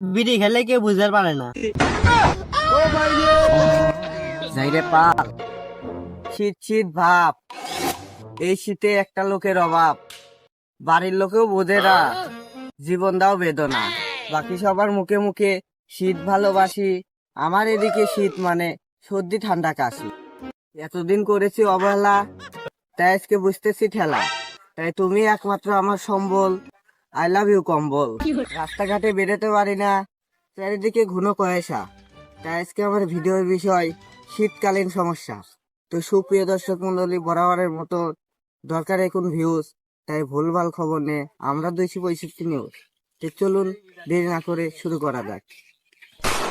বিড়ি খেলে কেউ বুঝতে পারে না। যাইরে পাল, শীত শীত ভাব, এই শীতে একটা লোকের অভাব, বাড়ির লোকেও বোঝে না, জীবন দাও বেদনা, বাকি সবার মুখে মুখে শীত ভালোবাসি, আমার এদিকে শীত মানে সর্দি ঠান্ডা কাশি। এতদিন করেছি অবহেলা, তাই আজকে বুঝতেছি ঠেলা, তাই তুমি একমাত্র আমার সম্বল, আই লাভ ইউ কম্বল। রাস্তাঘাটে বেরোতে পারি না, চারিদিকে ঘন কুয়াশা, তাই আজকে আমার ভিডিওর বিষয় শীতকালীন সমস্যা। তো সুপ্রিয় দর্শক মন্ডলী, বরাবরের মতো দরকার এখন ভিউজ, তাই ভুলভাল খবর নিয়ে আমরা 265 নিউজ। তো চলুন দেরি না করে শুরু করা যাক।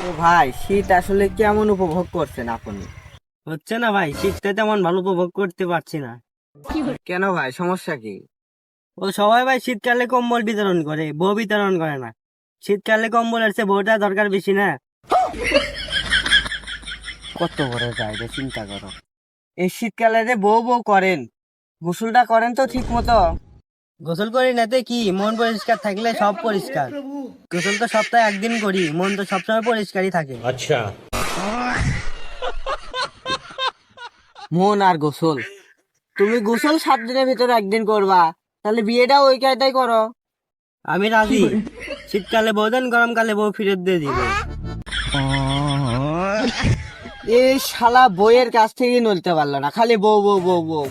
তো ভাই, শীত আসলে কেমন উপভোগ করছেন আপনি? হচ্ছে না ভাই, শীতটা তেমন ভালো উপভোগ করতে পারছি না। কেন ভাই, সমস্যা কি? ও সবাই ভাই শীতকালে কম্বল বিতরণ করে, বউ বিতরণ করে না। শীতকালে কম্বল আসছে, বউটা দরকার বেশি না। কত বড় জায়গা, চিন্তা করো। এই শীতকালে যে বউ বউ করেন, গোসলটা করেন তো ঠিক মতো? গোসল করি নাতে কি, মন পরিষ্কার থাকলে সব পরিষ্কার। গোসল তো সপ্তাহে একদিন করি, মন তো সবসময় পরিষ্কারই থাকে। अच्छा। মন আর গোসল, তুমি গোসল 7 দিনের ভিতরে একদিন করবা, তাহলে বিয়েটা ওই কায়দায় করো। আমি রাজি। শীতকালে বউ দেন, গরমকালে বউ ফিরত দিয়ে দিবে। এই শালা বইয়ের কাছ থেকে নড়তে পারলো না, খালি বউ বউ বউ বউ।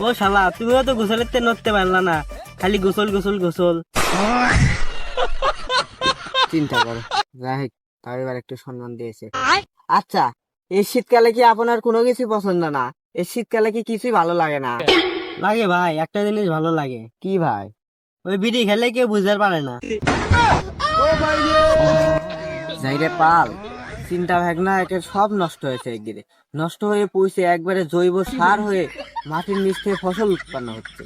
ও শালা, তুমিও তো গোসলের তে নড়তে পারলা না, খালি গোসল গোসল গোসল। চিন্তা করো, যাই হোক, তাও এবার একটু সম্মান দিয়েছে। আচ্ছা, এই শীতকালে কি আপনার কোনো কিছু পছন্দ না? এই শীতকালে কি কিছুই ভালো লাগে না? লাগে ভাই, একটা জিনিস ভালো লাগে। কি ভাই? ওই বিড়ি খেলে কেউ বুঝতে পারে না। যাইরে পাল, চিন্তা ভাবনা একের সব নষ্ট হয়েছে একদিকে, নষ্ট হয়ে পৌঁছে একবারে জৈব সার হয়ে মাটির নিচ থেকে ফসল উৎপন্ন হচ্ছে।